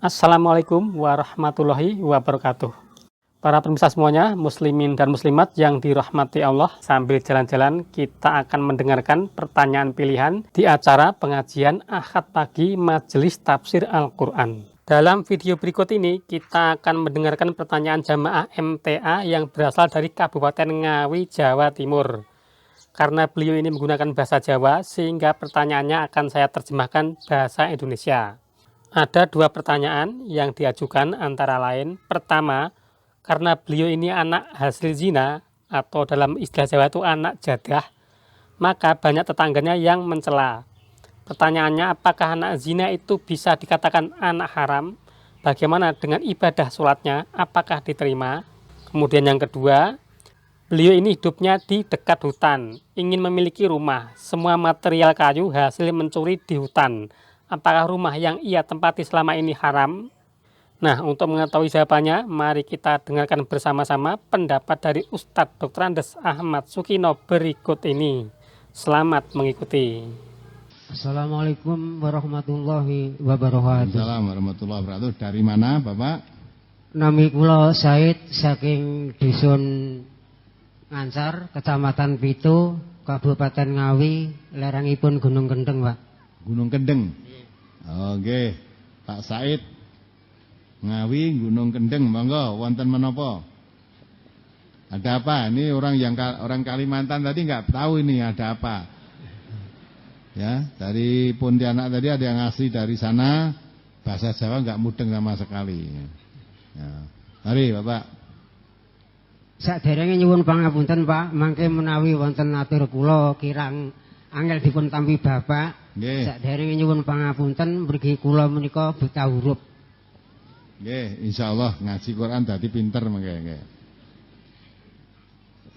Assalamualaikum warahmatullahi wabarakatuh. Para pemirsa semuanya, muslimin dan muslimat yang dirahmati Allah, sambil jalan-jalan kita akan mendengarkan pertanyaan pilihan di acara pengajian Ahad pagi Majelis Tafsir Al-Quran. Dalam video berikut ini kita akan mendengarkan pertanyaan jamaah MTA yang berasal dari Kabupaten Ngawi, Jawa Timur. Karena beliau ini menggunakan bahasa Jawa, sehingga pertanyaannya akan saya terjemahkan bahasa Indonesia. Ada dua pertanyaan yang diajukan, antara lain, pertama, karena beliau ini anak hasil zina atau dalam istilah Jawa itu anak jadah, maka banyak tetangganya yang mencela. Pertanyaannya, apakah anak zina itu bisa dikatakan anak haram? Bagaimana dengan ibadah sholatnya? Apakah diterima? Kemudian yang kedua, beliau ini hidupnya di dekat hutan, ingin memiliki rumah. Semua material kayu hasil mencuri di hutan. Apakah rumah yang ia tempati selama ini haram? Nah, untuk mengetahui jawabannya, mari kita dengarkan bersama-sama pendapat dari Ustadz Dr. Andes Ahmad Sukino berikut ini. Selamat mengikuti. Assalamualaikum warahmatullahi wabarakatuh. Assalamualaikum warahmatullahi wabarakatuh. Dari mana, Bapak? Nami kula Said saking Dusun Ngancar, Kecamatan Pitu, Kabupaten Ngawi, lerangipun Gunung Kendeng, Pak. Gunung Kendeng. Oke, Pak Said. Ngawi Gunung Kendeng, monggo wonten menapa? Ada apa? Ini orang Kalimantan tadi nggak tahu ini ada apa. Ya, dari Pontianak tadi ada yang asli dari sana, bahasa Jawa nggak mudeng sama sekali. Ya. Mari, Bapak. Saderenge nyuwun pangapunten, Pak, mangke menawi wonten atur kula kirang angel dipun tampi Bapak. Nggih. Saderenge nyuwun pangapunten mriki kula menika buta huruf. Nggih, insyaallah ngaji Quran dadi pinter mengke nggih.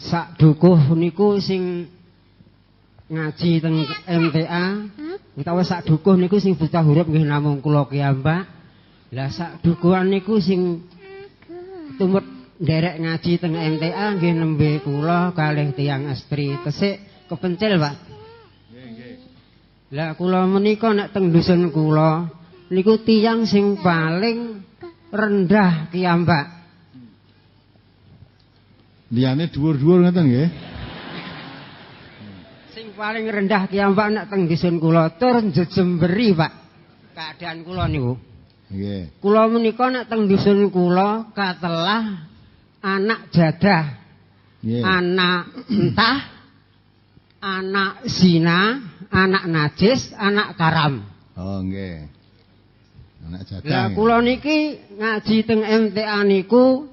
Sak dukuh niku sing ngaji teng MTA utawa sak dukuh niku sing buta huruf nggih namung kula kiyambak. Lah sak dukuhan niku sing tumut nderek ngaji teng MTA nggih nembe kula kalih tiyang estri tesik kepencil, Pak. Lah kula menika nek teng dusun kula niku tiyang sing paling rendah kiyambak. Liyane dhuwur-dhuwur ngoten nggih. Sing paling rendah kiyambak nek teng dusun kula tur jejemberi, Pak. Keadaan kula niku. Nggih. Kula menika nek teng dusun kula katelah anak jadah. Nggih. Anak entah, anak zina, anak najis, anak karam. Oh nggih. Anak jadah. Lah kula niki ngaji teng MTA niku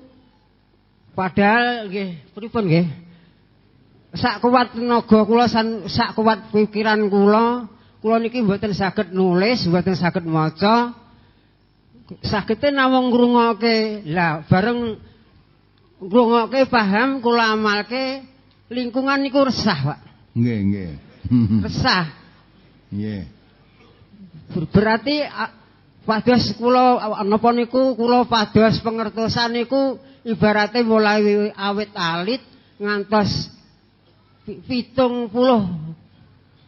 padahal nggih pripun nggih. Sak kuat tenaga kula sak kuat pikiran kula niki mboten saged nulis, mboten saged maca. Sagete namung ngrungokke. Lah bareng ngrungokke paham kula amalke lingkungan niku resah, Pak. Nggih, nggih. Resah. Nggih. Berarti pados kula napa niku kula pados pengertosan niku ibarate mulai awit alit ngantos 70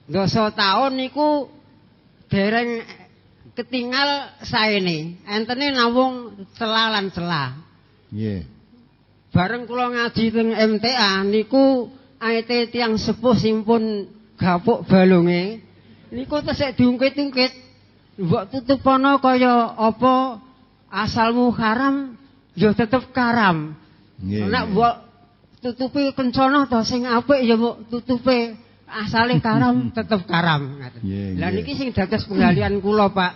doso taun niku dereng ketinggal saene. Entene namung celah lan celah. Nggih. Bareng kula ngaji teng MTA niku aite tiyang sepuh simpun gapuk balunge niku tesih diungkit-ungkit. Mbok tutupono kaya apa asalmu haram ya tetep karam. Nggih. Nek mbok tutupi kencana to sing apik ya mbok tutupe asale karam tetep karam ngaten. Lah niki sing dados penggalian kula, Pak.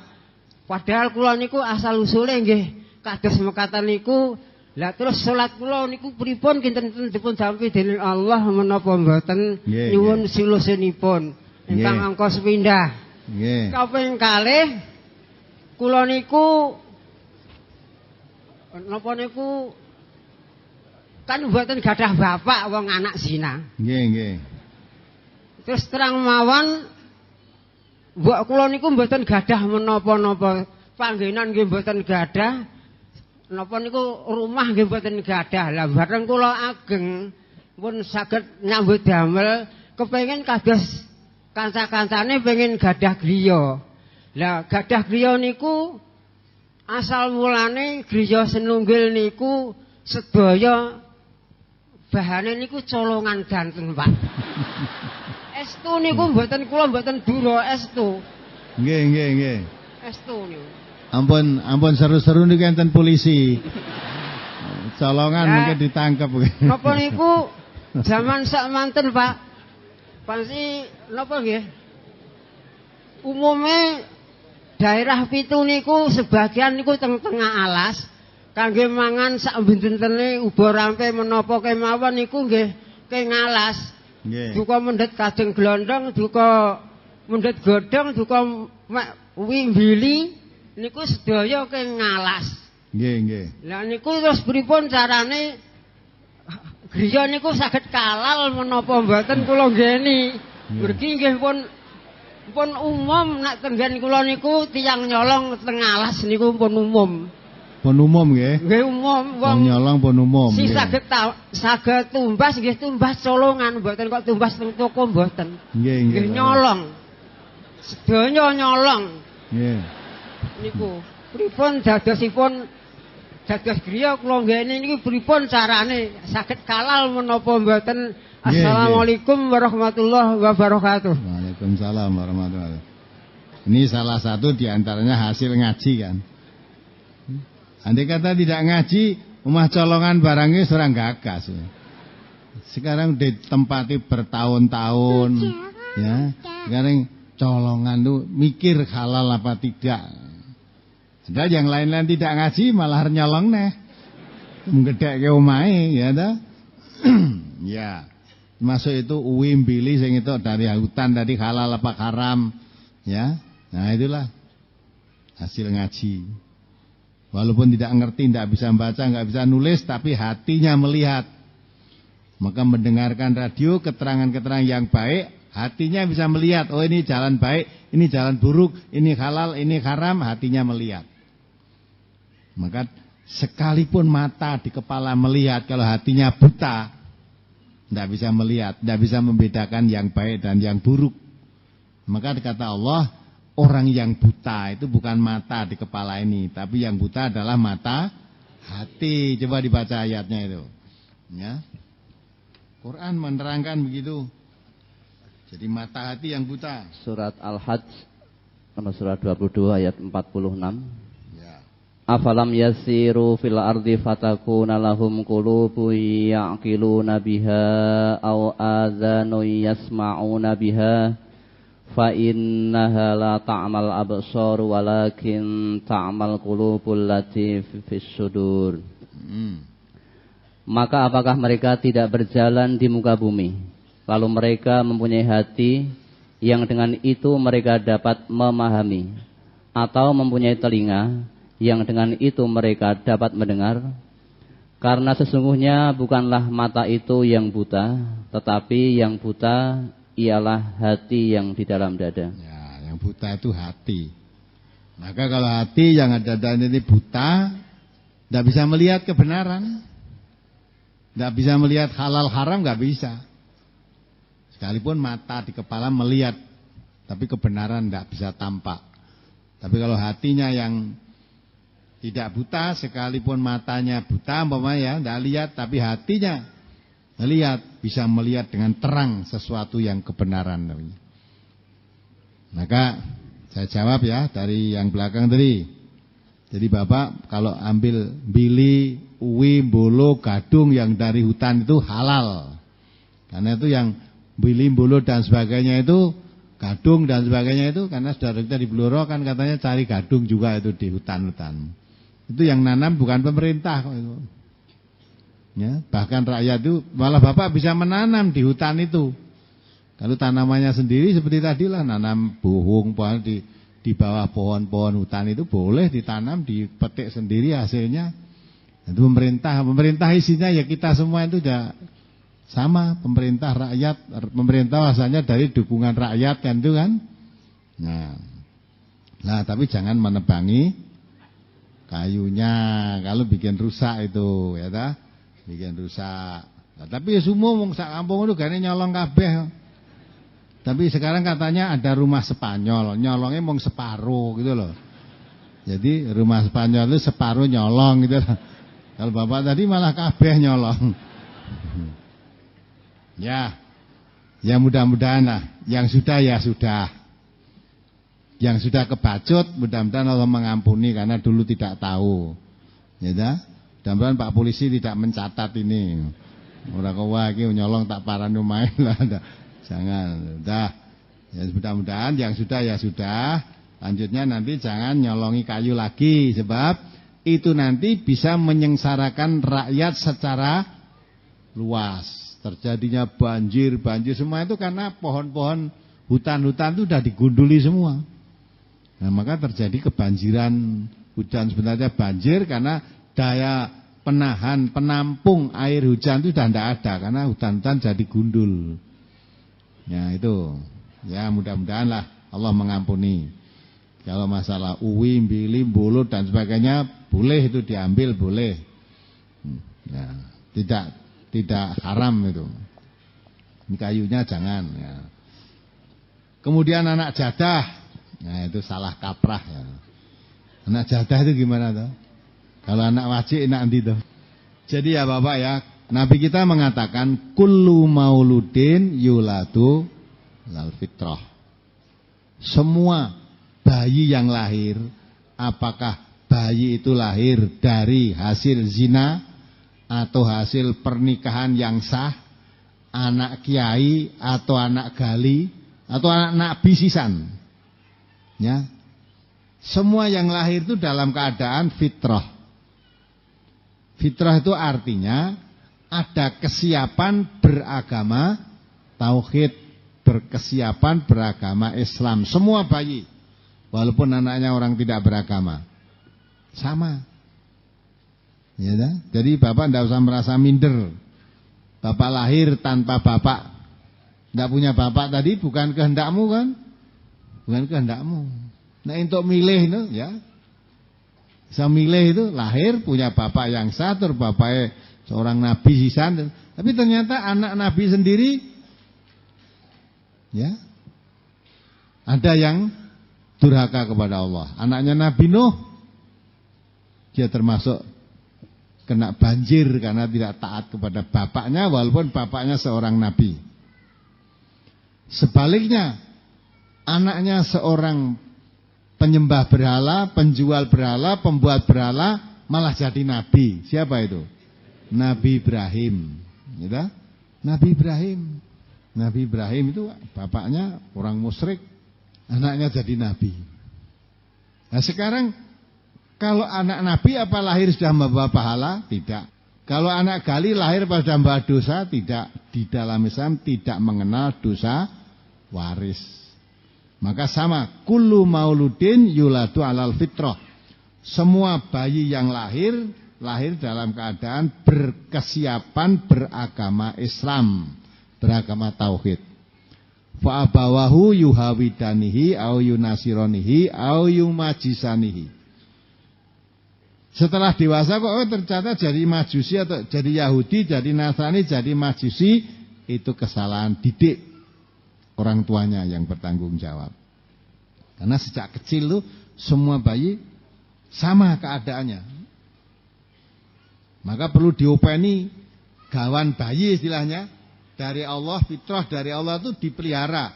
Padahal kula niku asal usule nggih kados mekaten niku. Lah terus salat kula niku pripun kinten dipun dampi dening Allah menapa mboten nyuwun silusunipun ingkang angka sepindah. Nggih. Kaping kalih kula niku napa niku kan mboten gadah bapak wong anak zina. Nggih, nggih. Terus terang mawon mbok kula niku mboten gadah menapa-napa, panggenan nggih mboten gadah. Napa niku rumah nggih mboten gadah. Lah bareng kula ageng pun saged nyambut damel kepengin kados kanca-kancane pengen gadah griya. Lah gadah griya niku asal mulane griya Senunggil niku sedaya bahane niku colongan ganten, Pak. Estu niku mboten kula mboten dura estu. Nggih. Estu niku. Ampun seru-seru niku enten polisi. Colongan mungkin ditangkap. Napa niku zaman sakmanten, Pak. Pasti napa nggih? Umume daerah pitu niku sebagian niku tengah alas kangge mangan sak bentene uba rampe menapa kemawon niku nggih kengalas. Nggih. Duka mendhet kajeng glondong, duka mendhet godhong, duka wimbili niku sedaya kengalas. Nggih. Lah niku terus pripun carane griya niku saged kalal menapa mboten kula nggeni. Mergi nggih pun umum nek tenggen kula niku tiyang nyolong teng alas niku pun umum. Pun umum nggih. Nggih umum Wong nyolong pun umum. Si nggih. saged tumbas nggih tumbas colongan mboten kok tumbas teng toko mboten. Nggih. Nyolong. Sedaya nyolong. Nggih. Niku pripun dadosipun dados griya kula nggene niki pripun carane saged kalal menapa mboten. Assalamualaikum warahmatullahi wabarakatuh. Waalaikumsalam warahmatullahi wabarakatuh. Ini salah satu diantaranya hasil ngaji kan. Andai kata tidak ngaji, rumah colongan barangnya serang gagas. Sekarang ditempati bertahun-tahun, ya. Sekarang colongan tuh mikir halal apa tidak. Ada yang lain-lain tidak ngaji malah nyolong neh, menggedek ke omahe, ya dah. Ya. Masuk itu wimbili sing itu dari hutan tadi halal apa haram, ya. Nah itulah hasil ngaji. Walaupun tidak ngerti, tidak bisa membaca, nggak bisa nulis, tapi hatinya melihat. Maka mendengarkan radio keterangan-keterangan yang baik, hatinya bisa melihat. Oh ini jalan baik, ini jalan buruk, ini halal, ini haram, hatinya melihat. Maka sekalipun mata di kepala melihat, kalau hatinya buta, tidak bisa melihat, tidak bisa membedakan yang baik dan yang buruk. Maka kata Allah, orang yang buta itu bukan mata di kepala ini, tapi yang buta adalah mata hati. Coba dibaca ayatnya itu. Ya. Quran menerangkan begitu. Jadi mata hati yang buta. Surat Al-Hajj, surat 22 ayat 46. Afalam yasiru fil ardi fatakuna lahum qulubun ya'qiluna biha aw adhanun yasma'una biha fa innaha la ta'mal absar walakin ta'mal qulubul lati fis sudur. Maka apakah mereka tidak berjalan di muka bumi lalu mereka mempunyai hati yang dengan itu mereka dapat memahami, atau mempunyai telinga yang dengan itu mereka dapat mendengar? Karena sesungguhnya bukanlah mata itu yang buta, tetapi yang buta ialah hati yang di dalam dada. Ya, yang buta itu hati. Maka kalau hati yang ada dalam ini buta, tidak bisa melihat kebenaran, tidak bisa melihat halal haram, nggak bisa. Sekalipun mata di kepala melihat, tapi kebenaran tidak bisa tampak. Tapi kalau hatinya yang tidak buta, sekalipun matanya buta, umpamanya tidak lihat, tapi hatinya melihat, bisa melihat dengan terang sesuatu yang kebenaran. Maka saya jawab ya dari yang belakang tadi. Jadi Bapak kalau ambil bili, uwi, bolo, gadung yang dari hutan itu halal. Karena itu yang bili, bolo dan sebagainya itu, gadung dan sebagainya itu, karena saudara kita di Blora kan katanya cari gadung juga itu di hutan-hutan. Itu yang nanam bukan pemerintah kok itu. Ya, bahkan rakyat itu malah Bapak bisa menanam di hutan itu. Kalau tanamannya sendiri seperti tadilah nanam bohong pohon di bawah pohon-pohon hutan itu boleh ditanam, dipetik sendiri hasilnya. Itu pemerintah isinya ya kita semua itu udah sama, pemerintah rakyat, pemerintah asalnya dari dukungan rakyat kan itu kan. Nah, tapi jangan menebangi kayunya, kalau bikin rusak itu, ya ta? Bikin rusak. Nah, tapi ya semua wong sak kampung itu gane nyolong kabeh. Tapi sekarang katanya ada rumah Spanyol, nyolongnya mong separuh gitu loh. Jadi rumah Spanyol itu separuh nyolong gitu. Kalau bapak tadi malah kabeh nyolong. Ya mudah-mudahan lah. Yang sudah ya sudah. Yang sudah kebacut, mudah-mudahan Allah mengampuni karena dulu tidak tahu. Ya dah. Mudah-mudahan Pak Polisi tidak mencatat ini. Ora kok wae iki nyolong tak parani main lah. Jangan. Udah. Ya mudah-mudahan yang sudah ya sudah. Lanjutnya nanti jangan nyolongi kayu lagi sebab itu nanti bisa menyengsarakan rakyat secara luas. Terjadinya banjir semua itu karena pohon-pohon hutan-hutan itu sudah digunduli semua. Nah, maka terjadi kebanjiran, hujan sebenarnya banjir karena daya penampung air hujan itu sudah tidak ada karena hutan-hutan jadi gundul. Ya itu. Ya mudah-mudahan lah Allah mengampuni. Kalau masalah uwi, bili, bulut dan sebagainya boleh itu diambil, boleh. Ya, tidak haram itu. Ini kayunya jangan ya. Kemudian anak jadah. Nah itu salah kaprah ya. Anak jadah itu gimana tuh? Kalau anak wajib enak nanti tuh. Jadi ya Bapak ya, Nabi kita mengatakan kullu mauludin yuladu lal fitrah. Semua bayi yang lahir, apakah bayi itu lahir dari hasil zina atau hasil pernikahan yang sah, anak kiai atau anak gali atau anak bisisan. Ya, semua yang lahir itu dalam keadaan fitrah. Fitrah itu artinya ada kesiapan beragama tauhid, berkesiapan beragama Islam. Semua bayi, walaupun anaknya orang tidak beragama, sama. Ya, jadi bapak tidak usah merasa minder. Bapak lahir tanpa bapak, tidak punya bapak tadi bukan kehendakmu kan? Bukan kehendakmu. Nah untuk milih itu ya, bisa milih itu lahir punya bapak yang sah, bapaknya seorang nabi sisan, tapi ternyata anak nabi sendiri, ya ada yang durhaka kepada Allah. Anaknya Nabi Nuh, dia termasuk kena banjir karena tidak taat kepada bapaknya, walaupun bapaknya seorang nabi. Sebaliknya, anaknya seorang penyembah berhala, penjual berhala, pembuat berhala, malah jadi nabi. Siapa itu? Nabi Ibrahim. Gitu? Nabi Ibrahim. Nabi Ibrahim itu bapaknya orang musyrik, anaknya jadi nabi. Nah sekarang kalau anak nabi apa lahir sudah membawa pahala? Tidak. Kalau anak gali lahir pada membawa dosa? Tidak. Di dalam Islam tidak mengenal dosa waris. Maka sama, kullu mauludin yuladu alal fitrah. Semua bayi yang lahir dalam keadaan berkesiapan beragama Islam, beragama tauhid. Fa abawahu yuhawidanihi au yunasironihi au yumajisanihi. Setelah dewasa kok ternyata jadi Majusi atau jadi Yahudi, jadi Nasrani, jadi Majusi, itu kesalahan didik orang tuanya yang bertanggung jawab. Karena sejak kecil tuh semua bayi sama keadaannya. Maka perlu diopeni gawan bayi istilahnya dari Allah, fitrah dari Allah itu dipelihara,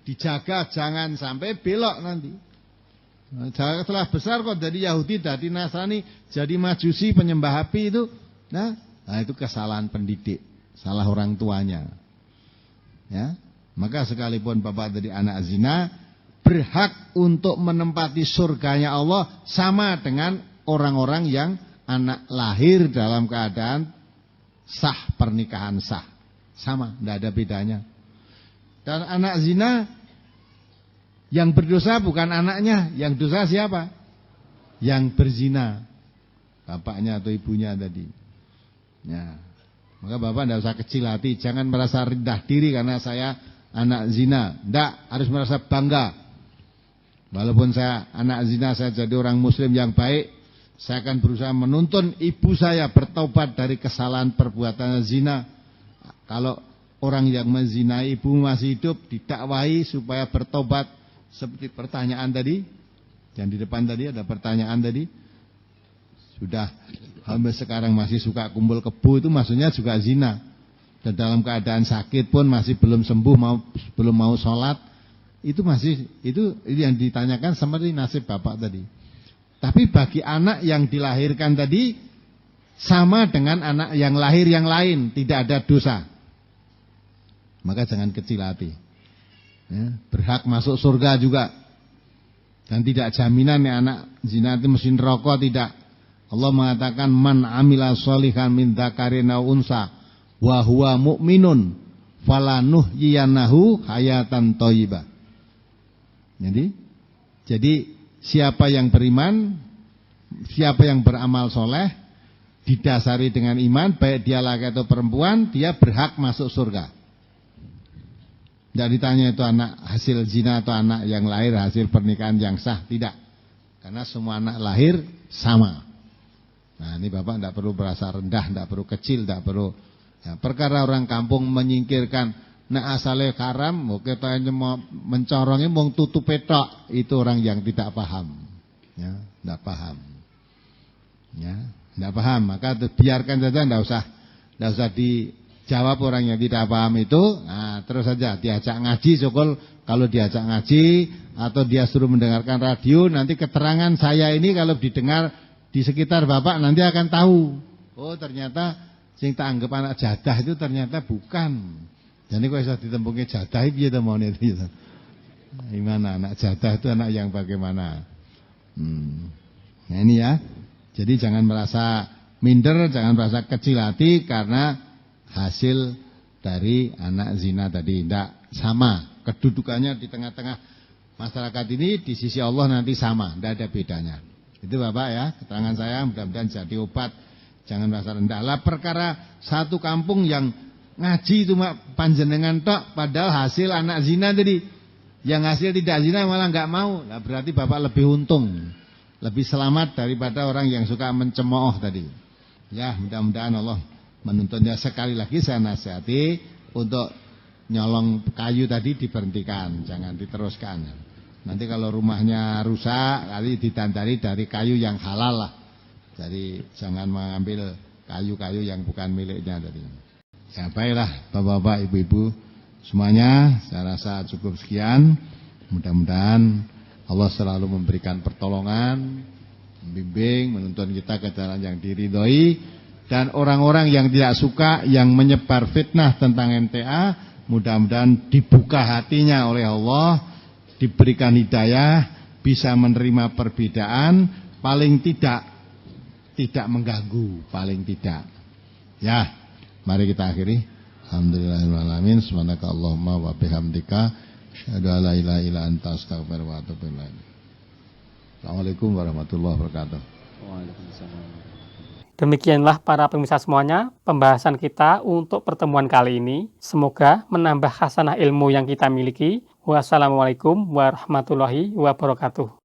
dijaga jangan sampai belok nanti. Nah, setelah besar kok jadi Yahudi, jadi Nasrani, jadi Majusi, penyembah api itu, nah itu kesalahan pendidik, salah orang tuanya. Ya. Maka sekalipun bapak dari anak zina berhak untuk menempati surganya Allah sama dengan orang-orang yang anak lahir dalam keadaan sah, pernikahan sah. Sama, tidak ada bedanya. Dan anak zina yang berdosa bukan anaknya, yang dosa siapa? Yang berzina, bapaknya atau ibunya tadi. Ya. Maka bapak tidak usah kecil hati, jangan merasa rendah diri karena saya anak zina. Tidak, harus merasa bangga. Walaupun saya anak zina, saya jadi orang muslim yang baik, saya akan berusaha menuntun ibu saya bertobat dari kesalahan perbuatan zina. Kalau orang yang menzinai ibu masih hidup, didakwahi supaya bertobat seperti pertanyaan tadi, Yang di depan tadi ada pertanyaan tadi. Sudah sampai sekarang masih suka kumpul kebo itu maksudnya juga zina. Dan dalam keadaan sakit pun masih belum sembuh, belum mau sholat. Itu yang ditanyakan seperti nasib bapak tadi. Tapi bagi anak yang dilahirkan tadi sama dengan anak yang lahir yang lain, tidak ada dosa. Maka jangan kecil hati. Ya, berhak masuk surga juga. Dan tidak jaminan ya anak zina itu mesti neraka, tidak. Allah mengatakan man amila sholihan min dzakarin aw unsa wa huwa mu'minun falanuhyiyanahu hayatan thayyibah. Jadi siapa yang beriman, siapa yang beramal soleh didasari dengan iman, baik dia laki atau perempuan, dia berhak masuk surga. Tidak ditanya itu anak hasil zina atau anak yang lahir hasil pernikahan yang sah, tidak. Karena semua anak lahir sama. Nah ini bapak tidak perlu merasa rendah, tidak perlu kecil, tidak perlu. Ya, perkara orang kampung menyingkirkan, nah asalnya haram, oke tanya mencorongnya mau tutup petok, itu orang yang tidak paham. Ya, tidak paham. Ya, tidak paham, maka biarkan saja, tidak usah dijawab orang yang tidak paham itu. Nah, terus saja diajak ngaji, syukur kalau diajak ngaji atau dia suruh mendengarkan radio, nanti keterangan saya ini kalau didengar di sekitar bapak nanti akan tahu. Oh ternyata sing tak anggap anak jadah itu ternyata bukan. Jadi kok bisa ditembungnya jadah piye to mone itu. Gimana anak jadah itu anak yang bagaimana? Nah ini ya. Jadi jangan merasa minder, jangan merasa kecil hati karena hasil dari anak zina tadi. Tidak sama. Kedudukannya di tengah-tengah masyarakat ini di sisi Allah nanti sama, tidak ada bedanya. Itu bapak ya, keterangan saya mudah-mudahan jadi obat. Jangan merasa rendah. Lah perkara satu kampung yang ngaji itu panjenengan tok, padahal hasil anak zina tadi. Yang hasil tidak zina malah nggak mau. Nah, berarti bapak lebih untung, lebih selamat daripada orang yang suka mencemooh tadi. Ya mudah-mudahan Allah menuntunnya. Sekali lagi saya nasihati untuk nyolong kayu tadi diberhentikan, jangan diteruskan. Nanti kalau rumahnya rusak, kali ditandari dari kayu yang halal lah. Jadi jangan mengambil kayu-kayu yang bukan miliknya tadi. Ya baiklah bapak-bapak, ibu-ibu semuanya, saya rasa cukup sekian. Mudah-mudahan Allah selalu memberikan pertolongan, membimbing, menuntun kita ke jalan yang diridhoi. Dan orang-orang yang tidak suka, yang menyebar fitnah tentang MTA, mudah-mudahan dibuka hatinya oleh Allah, diberikan hidayah, bisa menerima perbedaan, paling tidak mengganggu, paling tidak. Ya, mari kita akhiri. Alhamdulillahirrahmanirrahim. Subhanakallahumma wa bihamdika asyhadu an la ilaha illa anta astaghfiruka wa atubu ilaik. Assalamualaikum warahmatullahi wabarakatuh. Waalaikumsalam. Demikianlah para pemirsa semuanya pembahasan kita untuk pertemuan kali ini. Semoga menambah khasanah ilmu yang kita miliki. Wassalamualaikum warahmatullahi wabarakatuh.